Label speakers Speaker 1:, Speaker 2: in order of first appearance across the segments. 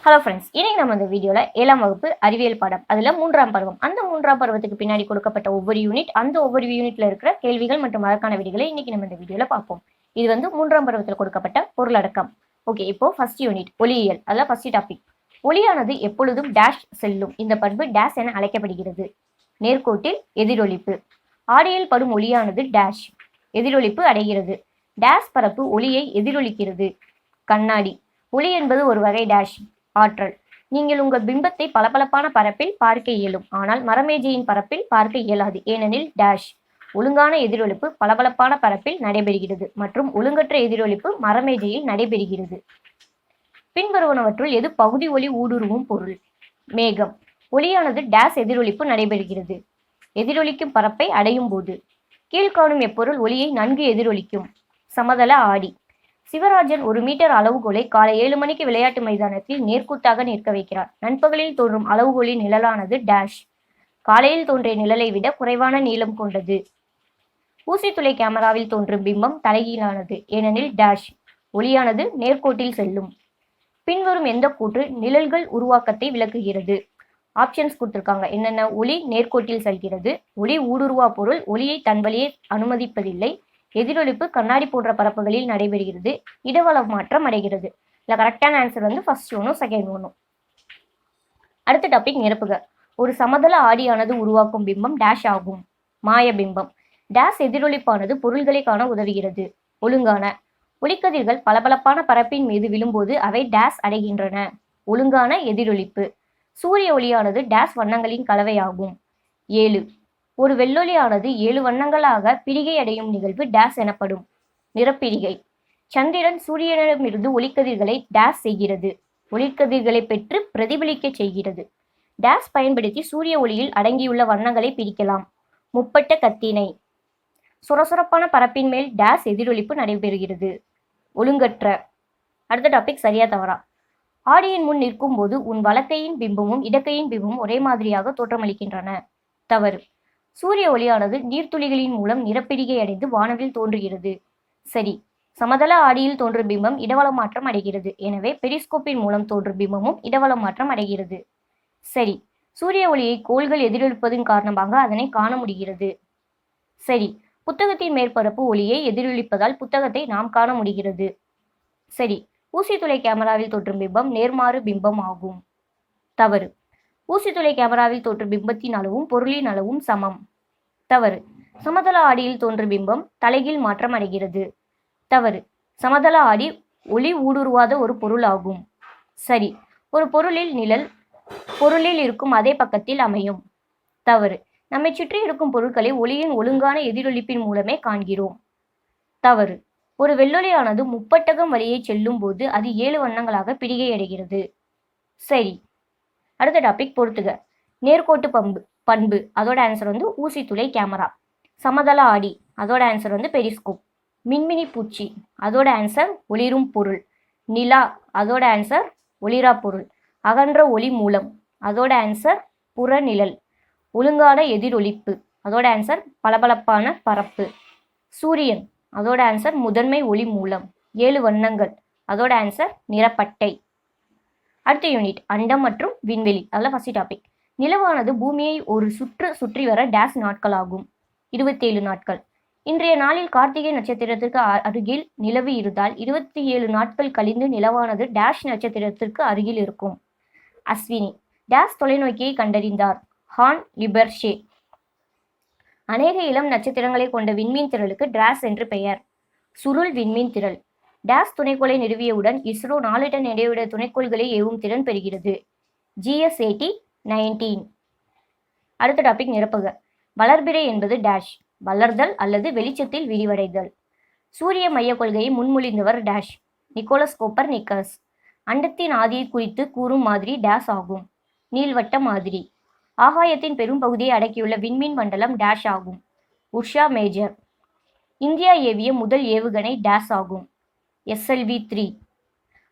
Speaker 1: Hello friends, இன்னைக்கு நம்ம இந்த வீடியோவில் 7ஆம் வகுப்பு அறிவியல் பாடம் அதில் 3ஆம் பருவம். அந்த 3ஆம் பருவத்துக்கு பின்னாடி கொடுக்கப்பட்ட ஒவ்வொரு யூனிட், அந்த ஒவ்வொரு யூனிட்ல இருக்கிற கேள்விகள் மற்றும் அதற்கான விடைகளை இன்னைக்கு நம்ம இந்த வீடியோவில் பார்ப்போம். இது 3ஆம் பருவத்தில் கொடுக்கப்பட்ட பொருளடக்கம். ஓகே, இப்போ ஃபர்ஸ்ட் யூனிட் ஒளியியல். அதில் ஃபர்ஸ்ட் டாபிக், ஒளியானது எப்பொழுதும் டேஷ் செல்லும். இந்த பண்பு டேஷ் என அழைக்கப்படுகிறது. நேர்கோட்டில் எதிரொலிப்பு. ஆடியில் படும் ஒளியானது டேஷ் எதிரொலிப்பு அடைகிறது. டேஷ் பரப்பு ஒளியை எதிரொலிக்கிறது. கண்ணாடி. ஒளி என்பது ஒரு வகை டேஷ் ஆற்றல். நீங்கள் உங்கள் பிம்பத்தை பளபளப்பான பரப்பில் பார்க்க இயலும், ஆனால் மரமேஜையின் பரப்பில் பார்க்க இயலாது. ஏனெனில் டேஷ் ஒழுங்கான எதிரொலிப்பு பளபளப்பான பரப்பில் நடைபெறுகிறது மற்றும் ஒழுங்கற்ற எதிரொலிப்பு மரமேஜையில் நடைபெறுகிறது. பின்வருவனவற்றுள் எது பகுதி ஒளி ஊடுருவும் பொருள்? மேகம். ஒளியானது டேஷ் எதிரொலிப்பு நடைபெறுகிறது. எதிரொலிக்கும் பரப்பை அடையும் போது. கீழ்காணும் எப்பொருள் ஒளியை நன்கு எதிரொலிக்கும்? சமதள ஆடி. சிவராஜன் 1 மீட்டர் அளவுகோலை காலை 7 மணிக்கு விளையாட்டு மைதானத்தில் நேர்கூத்தாக நிற்க வைக்கிறார். நண்பகலில் தோன்றும் அளவுகோலின் நிழலானது டேஷ் காலையில் தோன்றிய நிழலை விட குறைவான நீளம் கொண்டது. ஊசித்துளை கேமராவில் தோன்றும் பிம்பம் தலைகீழானது. ஏனெனில் டேஷ் ஒளியானது நேர்கோட்டில் செல்லும். பின்வரும் எந்த கூற்று நிழல்கள் உருவாக்கத்தை விளக்குகிறது? ஆப்ஷன்ஸ் கொடுத்துருக்காங்க. என்னென்ன? ஒளி நேர்கோட்டில் செல்கிறது, ஒளி ஊடுருவா பொருள் ஒளியை தன் வழியே அனுமதிப்பதில்லை, எதிரொலிப்பு கண்ணாடி போன்ற பரப்புகளில் நடைபெறுகிறது, இடவள மாற்றம் அடைகிறது. இல்லை, கரெக்டான ஆன்சர் ஃபர்ஸ்ட் ஒன்றும் செகண்ட் ஒன்றும். அடுத்த டாபிக் நிரப்புக. ஒரு சமதள ஆடியானது உருவாக்கும் பிம்பம் டேஷ் ஆகும். மாயபிம்பம். டேஷ் எதிரொலிப்பானது பொருள்களை காண உதவுகிறது. ஒழுங்கான. ஒளிக்கதிர்கள் பளபளப்பான பரப்பின் மீது விழும்போது அவை டேஷ் அடைகின்றன. ஒழுங்கான எதிரொலிப்பு. சூரிய ஒளியானது டேஷ் வண்ணங்களின் கலவையாகும். 7. ஒரு வெள்ளொளியானது 7 வண்ணங்களாக பிரிகை அடையும் நிகழ்வு டேஷ் எனப்படும். நிறப்பிரிகை. சந்திரன் சூரியனிடமிருந்து ஒளிக்கதிர்களை டேஷ் செய்கிறது. ஒளிக்கதிர்களை பெற்று பிரதிபலிக்க செய்கிறது. டேஷ் பயன்படுத்தி சூரிய ஒளியில் அடங்கியுள்ள வண்ணங்களை பிரிக்கலாம். முப்பட்ட கத்தினை. சுரசுரப்பான பரப்பின் மேல் டேஷ் எதிரொலிப்பு நடைபெறுகிறது. ஒழுங்கற்ற. அடுத்த டாபிக் சரியா தவறா? ஆடியின் முன் நிற்கும் போது உன் வலக்கையின் பிம்பமும் இடக்கையின் பிம்பமும் ஒரே மாதிரியாக தோற்றமளிக்கின்றன. தவறு. சூரிய ஒளியானது நீர்த்துளிகளின் மூலம் நிறப்பிரிகை அடைந்து வானவில் தோன்றுகிறது. சரி. சமதள ஆடியில் தோன்றும் பிம்பம் இடவள மாற்றம் அடைகிறது. எனவே பெரிஸ்கோப்பின் மூலம் தோன்றும் பிம்பமும் இடவள மாற்றம் அடைகிறது. சரி. சூரிய ஒளியை கோள்கள் எதிரொலிப்பதன் காரணமாக அதனை காண முடிகிறது. சரி. புத்தகத்தின் மேற்பரப்பு ஒளியை எதிரொலிப்பதால் புத்தகத்தை நாம் காண முடிகிறது. சரி. ஊசித்துளை கேமராவில் தோன்றும் பிம்பம் நேர்மாறு பிம்பம் ஆகும். தவறு. ஊசித்துளை கேமராவில் தோன்றும் பிம்பத்தின் அளவும் பொருளின் அளவும் சமம். தவறு. சமதள ஆடியில் தோன்றும் பிம்பம் தலைகீழ் மாற்றம் அடைகிறது. தவறு. சமதள ஆடி ஒளி ஊடுருவாத ஒரு பொருள் ஆகும். சரி. ஒரு பொருளில் நிழல் பொருளில் இருக்கும் அதே பக்கத்தில் அமையும். தவறு. நம்மை சுற்றி இருக்கும் பொருட்களை ஒளியின் ஒழுங்கான எதிரொலிப்பின் மூலமே காண்கிறோம். தவறு. ஒரு வெள்ளொளியானது முப்பட்டகம் வழியே செல்லும் போது அது 7 வண்ணங்களாக பிரிகை அடைகிறது. சரி. அடுத்த டாபிக் பொறுத்துக. நேர்கோட்டு பண்பு அதோட ஆன்சர் ஊசித்துளை கேமரா. சமதள ஆடி அதோட ஆன்சர் பெரிஸ்கோப். மின்மினி பூச்சி அதோட ஆன்சர் ஒளிரும் பொருள். நிலா அதோட ஆன்சர் ஒளிரா பொருள். அகன்ற ஒளி மூலம் அதோட ஆன்சர் புறநிழல். ஒழுங்கான எதிரொலிப்பு அதோட ஆன்சர் பளபளப்பான பரப்பு. சூரியன் அதோட ஆன்சர் முதன்மை ஒளி மூலம். 7 வண்ணங்கள் அதோட ஆன்சர் நிறப்பட்டை. அடுத்த யூனிட் அண்டம் மற்றும் விண்வெளி. அதில் ஃபர்ஸ்ட் டாபிக், நிலவானது பூமியை ஒரு சுற்றி வர டேஷ் நாட்கள் ஆகும். 27 நாட்கள். இன்றைய நாளில் கார்த்திகை நட்சத்திரத்திற்கு அருகில் நிலவு இருந்தால் 27 நாட்கள் கழிந்து நிலவானது டேஷ் நட்சத்திரத்திற்கு அருகில் இருக்கும். அஸ்வினி. டேஷ் தொலைநோக்கியை கண்டறிந்தார். ஹான் லிபர்ஷே. அநேக இளம் நட்சத்திரங்களை கொண்ட விண்மீன் திரளுக்கு டேஷ் என்று பெயர். சுருள் விண்மீன் திரள். டேஷ் துணைக்கோளை நிறுவியவுடன் இஸ்ரோ 4 டன் எடையுடைய துணைக்கோள்களை ஏவும் திறன் பெறுகிறது. GS-80-19. அடுத்த டாபிக் நிரப்புக. வளர்பிறை என்பது டேஷ் வளர்தல் அல்லது வெளிச்சத்தில் விரிவடைதல். சூரிய மைய கொள்கையை முன்மொழிந்தவர் டேஷ் நிக்கோலஸ் கோப்பர்நிக்கஸ். அண்டத்தின் ஆதியை குறித்து கூறும் மாதிரி டேஷ் ஆகும். நீள்வட்ட மாதிரி. ஆகாயத்தின் பெரும் பகுதியை அடக்கியுள்ள விண்மீன் மண்டலம் டேஷ் ஆகும். உர்ஷா மேஜர். இந்தியா ஏவிய முதல் ஏவுகணை டேஷ் ஆகும். SLV-3.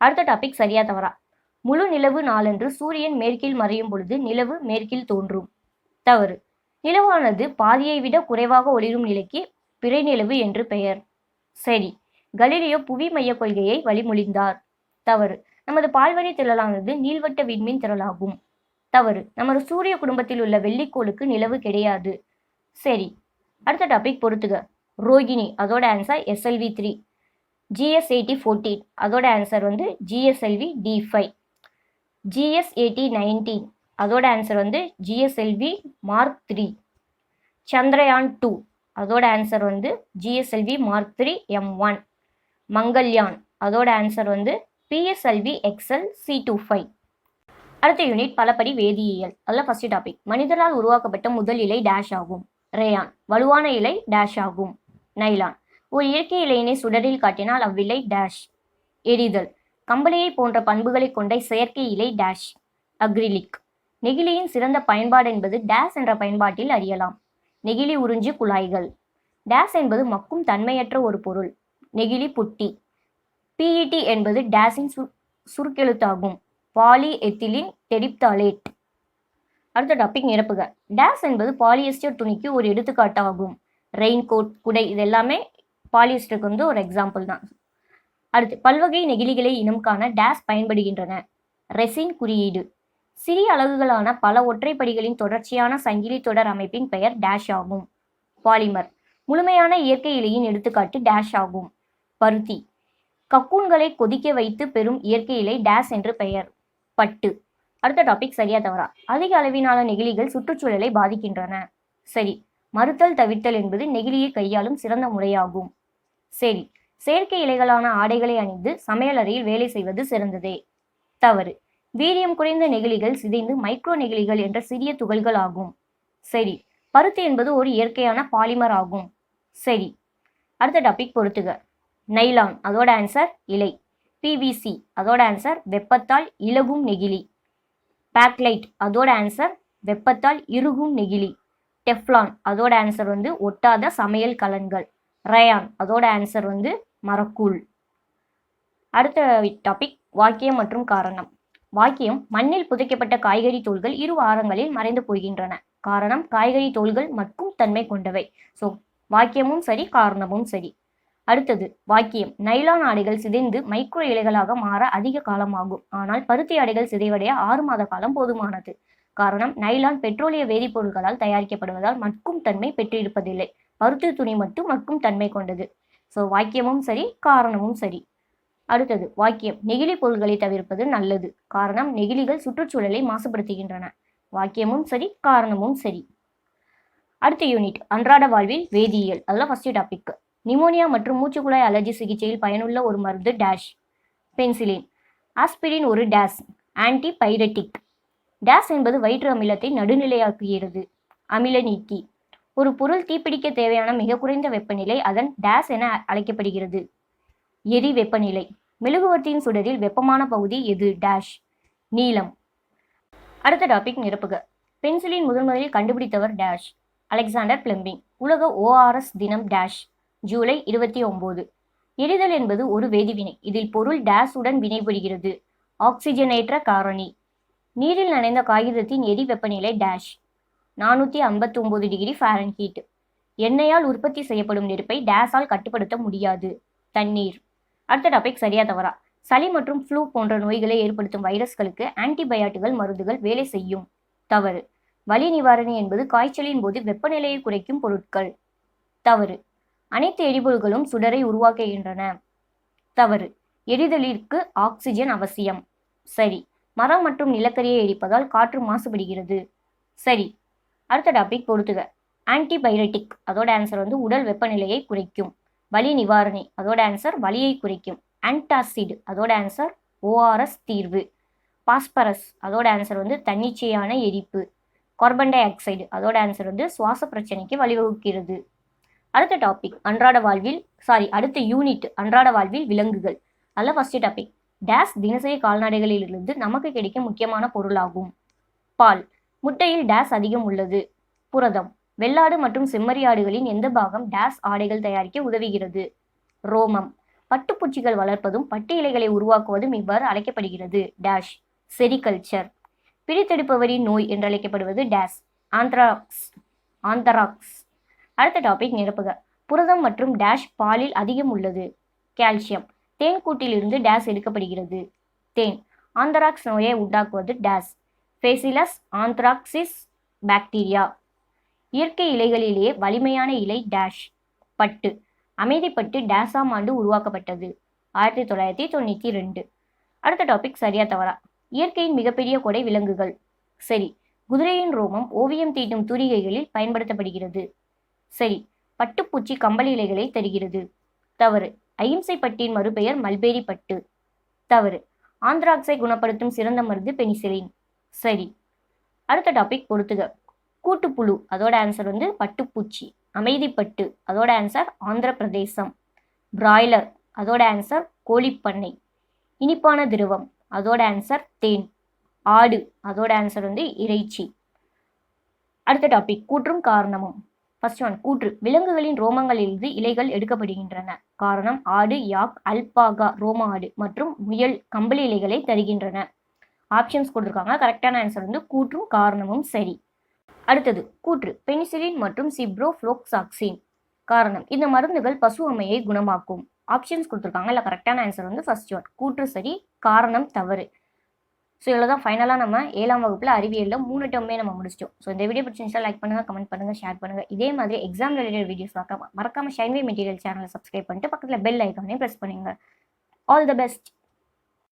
Speaker 1: அடுத்த டாபிக் சரியா தவறா? முழு நிலவு நாளன்று சூரியன் மேற்கில் மறையும் பொழுது நிலவு மேற்கில் தோன்றும். தவறு. நிலவானது பாதியை விட குறைவாக ஒளிரும் நிலைக்கு பிறை நிலவு என்று பெயர். சரி. கலீலியோ புவி மைய கொள்கையை வழிமொழிந்தார். தவறு. நமது பால்வழி திரளானது நீள்வட்ட விண்மீன் திரளாகும். தவறு. நமது சூரிய குடும்பத்தில் உள்ள வெள்ளிக்கோளுக்கு நிலவு கிடையாது. சரி. அடுத்த டாபிக் பொறுத்துக. ரோகிணி அதோட ஆன்சர் SLV3. GS8014 அதோட ஆன்சர் வந்து GSLV D5. GS8019 அதோட ஆன்சர் வந்து GSLV Mark 3. சந்திரயான் 2 அதோட ஆன்சர் வந்து GSLV Mark 3 M1. மங்கள்யான் அதோட ஆன்சர் வந்து PSLV XL C25. அடுத்த யூனிட் பலபடி வேதியியல். அதில் ஃபர்ஸ்ட் டாபிக். மனிதரால் உருவாக்கப்பட்ட முதல் இலை டேஷ் ஆகும். ரேயான். வலுவான இலை டேஷ் ஆகும். நைலான். ஒரு இயற்கை இலையினை சுடரில் காட்டினால் அவ்விலை டேஷ். எரிதல். கம்பளியை போன்ற பண்புகளை கொண்ட செயற்கை இலை டேஷ். அக்ரிலிக். நெகிழியின் சிறந்த பயன்பாடு என்பது டேஷ் என்ற பயன்பாட்டில் அறியலாம். நெகிழி உறிஞ்சு குழாய்கள். டேஷ் என்பது மக்கும் தன்மையற்ற ஒரு பொருள். நெகிழி புட்டி. PET என்பது டேஷின் சுருக்கெழுத்தாகும். Polyethylene terephthalate. அடுத்த டாபிக் நிரப்புக. டேஷ் என்பது பாலியஸ்டர் துணிக்கு ஒரு எடுத்துக்காட்டாகும். ரெயின்கோட், குடை, இது எல்லாமே பாலியஸ்டருக்கு வந்து ஒரு எக்ஸாம்பிள் தான். அடுத்து பல்வகை நெகிழிகளை இனம் காண டேஷ் பயன்படுகின்றன. ரெசின் குறியீடு. சிறிய அலகுகளான பல ஒற்றைப்படிகளின் தொடர்ச்சியான சங்கிலி தொடர் அமைப்பின் பெயர் டேஷ் ஆகும். பாலிமர். முழுமையான இயற்கை இலையின் எடுத்துக்காட்டு டேஷ் ஆகும். பருத்தி. கக்கூன்களை கொதிக்க வைத்து பெறும் இயற்கை இலை டேஷ் என்று பெயர். பட்டு. அடுத்த டாபிக் சரியா தவறா? அதிக அளவிலான நெகிழிகள் சுற்றுச்சூழலை பாதிக்கின்றன. சரி. மறுத்தல் தவிர்த்தல் என்பது நெகிழியை கையாளும் சிறந்த முறையாகும். சரி. செயற்கை இலைகளான ஆடைகளை அணிந்து சமையலறையில் வேலை செய்வது சிறந்ததே. தவறு. வீரியம் குறைந்த நெகிழிகள் சிதைந்து மைக்ரோ நெகிழிகள் என்ற சிறிய துகள்கள் ஆகும். சரி. பருத்தி என்பது ஒரு இயற்கையான பாலிமர் ஆகும். சரி. அடுத்த டாபிக் பொறுத்துக. நைலான் அதோட ஆன்சர் இலை. PVC அதோட ஆன்சர் வெப்பத்தால் இலகும் நெகிழி. பேக்லைட் அதோட ஆன்சர் வெப்பத்தால் இறுகும் நெகிழி. டெஃப்லான் அதோட ஆன்சர் வந்து ஒட்டாத சமையல் கலன்கள். ரயான் அதோட ஆன்சர் வந்து மரக்கூழ். அடுத்த டாபிக் வாக்கியம் மற்றும் காரணம். வாக்கியம். மண்ணில் புதைக்கப்பட்ட காய்கறி தோல்கள் 2 வாரங்களில் மறைந்து போகின்றன. காரணம், காய்கறி தோல்கள் மட்கும் தன்மை கொண்டவை. ஸோ வாக்கியமும் சரி, காரணமும் சரி. அடுத்தது வாக்கியம். நைலான் ஆடைகள் சிதைந்து மைக்ரோ இலைகளாக மாற அதிக காலமாகும். ஆனால் பருத்தி ஆடைகள் சிதைவடைய 6 மாத காலம் போதுமானது. காரணம், நைலான் பெட்ரோலிய வேதிப்பொருட்களால் தயாரிக்கப்படுவதால் மட்கும் தன்மை பெற்றிருப்பதில்லை. பருத்தி துணி மட்டும் மட்கும் தன்மை கொண்டது. ஸோ வாக்கியமும் சரி, காரணமும் சரி. அடுத்தது வாக்கியம். நெகிழி பொருட்களை தவிர்ப்பது நல்லது. காரணம், நெகிழிகள் சுற்றுச்சூழலை மாசுபடுத்துகின்றன. வாக்கியமும் சரி, காரணமும் சரி. அடுத்த யூனிட் அன்றாட வாழ்வில் வேதியியல். அதெல்லாம் ஃபர்ஸ்ட் டாபிக். நிமோனியா மற்றும் மூச்சுக்குழாய் அலர்ஜி சிகிச்சையில் பயனுள்ள ஒரு மருந்து டேஷ். பென்சிலின். ஆஸ்பிரின் ஒரு டேஷ். ஆன்டிபைரட்டிக். டேஷ் என்பது வயிற்று அமிலத்தை நடுநிலையாக்குகிறது. அமில நீக்கி. ஒரு பொருள் தீப்பிடிக்க தேவையான மிக குறைந்த வெப்பநிலை அதன் டேஷ் என அழைக்கப்படுகிறது. எரி வெப்பநிலை. மெழுகுவர்த்தியின் சுடரில் வெப்பமான பகுதி எது? டேஷ். நீலம். அடுத்த டாபிக் நிரப்புக. பென்சிலின் முதலில் கண்டுபிடித்தவர் டேஷ். Alexander plumbing. உலக ORS தினம் டேஷ். ஜூலை 29. எரிதல் என்பது ஒரு வேதிவினை. இதில் பொருள் டேஷ் உடன் வினைபுரிகிறது. ஆக்சிஜனேற்ற காரணி. நீரில் நனைந்த காகிதத்தின் எரி வெப்பநிலை டேஷ். 459 degree Fahrenheit. எண்ணெயால் உற்பத்தி செய்யப்படும் நெருப்பை டேஷால் கட்டுப்படுத்த முடியாது. தண்ணீர். அடுத்த டாபிக் சரியா தவறா? சளி மற்றும் ஃப்ளூ போன்ற நோய்களை ஏற்படுத்தும் வைரஸ்களுக்கு ஆன்டிபயாட்டிகள் மருந்துகள் வேலை செய்யும். தவறு. வலி நிவாரணி என்பது காய்ச்சலின் போது வெப்பநிலையை குறைக்கும் பொருட்கள். தவறு. அனைத்து எரிபொருள்களும் சுடரை உருவாக்குகின்றன. தவறு. எரிதலிற்கு ஆக்சிஜன் அவசியம். சரி. மரம் மற்றும் நிலக்கரியை எரிப்பதால் காற்று மாசுபடுகிறது. சரி. அடுத்த டாபிக் பொறுத்துக. ஆன்டிபைரட்டிக் அதோட ஆன்சர் வந்து உடல் வெப்பநிலையை குறைக்கும். வலி நிவாரணி அதோட ஆன்சர் வலியை குறைக்கும். ஆன்டாசிட் அதோட ஆன்சர் ORS தீர்வு. பாஸ்பரஸ் அதோட ஆன்சர் வந்து தன்னிச்சையான எரிப்பு. கார்பன் டை ஆக்சைடு அதோட ஆன்சர் வந்து சுவாச பிரச்சனைக்கு வழிவகுக்கிறது. அடுத்த டாபிக் அடுத்த யூனிட் அன்றாட வாழ்வில் விலங்குகள். அதில் ஃபர்ஸ்ட் டாபிக். டேஷ் தினசரி கால்நடைகளிலிருந்து நமக்கு கிடைக்கும் முக்கியமான பொருளாகும். பால். முட்டையில் டேஷ் அதிகம் உள்ளது. புரதம். வெள்ளாடு மற்றும் செம்மறியாடுகளின் எந்த பாகம் டேஷ் ஆடைகள் தயாரிக்க உதவுகிறது? ரோமம். பட்டுப்பூச்சிகள் வளர்ப்பதும் பட்டு இலைகளை உருவாக்குவதும் இவ்வாறு அழைக்கப்படுகிறது. டேஷ். செரிகல்ச்சர். பிரித்தெடுப்பவரின் நோய் என்றழைக்கப்படுவது டேஷ். ஆந்தராக்ஸ். அடுத்த டாபிக் நிரப்புக. புரதம் மற்றும் டேஷ் பாலில் அதிகம் உள்ளது. கால்சியம். தேன்கூட்டிலிருந்து டேஷ் எடுக்கப்படுகிறது. தேன். ஆந்த்ராக்ஸ் நோயை உண்டாக்குவது டேஸ். Bacillus anthracis bacteria. இயற்கை இலைகளிலேயே வலிமையான இலை டேஷ். பட்டு. அமைதிப்பட்டு டேஸாம் ஆண்டு உருவாக்கப்பட்டது. 1992. அடுத்த டாபிக் சரியா தவறா? இயற்கையின் மிகப்பெரிய கொடை விலங்குகள். சரி. குதிரையின் ரோமம் ஓவியம் தீட்டும் தூரிகைகளில் பயன்படுத்தப்படுகிறது. சரி. பட்டுப்பூச்சி கம்பளி இலைகளை தருகிறது. தவறு. அகிம்சை பட்டின் மறுபெயர் மல்பேரி பட்டு. தவறு. ஆந்த்ராக்ஸை குணப்படுத்தும் சிறந்த மருந்து பெனிசிலின். சரி. அடுத்த டாபிக் பொறுத்துக. கூட்டுப்புழு, அதோட ஆன்சர் பட்டுப்பூச்சி. அமைதிப்பட்டு, அதோட ஆன்சர் ஆந்திர பிரதேசம். பிராய்லர், அதோட ஆன்சர் கோழிப்பண்ணை. இனிப்பான திரவம், அதோட ஆன்சர் தேன். ஆடு, அதோட ஆன்சர் இறைச்சி. அடுத்த டாபிக் கூற்றும் காரணமும். ஃபர்ஸ்ட் ஒன், கூற்று. விலங்குகளின் ரோமங்களிலிருந்து இலைகள் எடுக்கப்படுகின்றன. காரணம், ஆடு, யாக், அல்பாகா ரோம ஆடு மற்றும் முயல் கம்பளி இலைகளை தருகின்றன. ஆப்ஷன்ஸ் கொடுத்துருக்காங்க. கரெக்டான ஆன்சர் கூற்றும் காரணமும் சரி. அடுத்தது கூற்று. பெனிசிலின் மற்றும் சிப்ரோஃப்ளோக்சாக்சின். காரணம், இந்த மருந்துகள் பசு அம்மையை குணமாக்கும். ஆப்ஷன்ஸ் கொடுத்துருக்காங்க. இல்லை, கரெக்டான ஆன்சர் ஃபர்ஸ்ட் ஒன் கூற்று சரி, காரணம் தவறு. ஸோ இதில் தான் ஃபைனலாக நம்ம 7ஆம் வகுப்பில் அறிவியலில் 3 டேர்மே நம்ம முடிச்சிட்டோம். ஸோ இந்த வீடியோ பிடிச்சிருந்துச்சா லைக் பண்ணுங்கள், கமெண்ட் பண்ணுங்கள், ஷேர் பண்ணுங்கள். இதே மாதிரி எக்ஸாம் ரிலேட்டட் வீடியோஸ் பார்க்க மறக்காம ஷைன்வே மெட்டீரியல் சேனலை சப்ஸ்கிரைப் பண்ணிட்டு பக்கத்தில் பெல் ஐக்கானையும் ப்ரெஸ் பண்ணுங்க. All the best.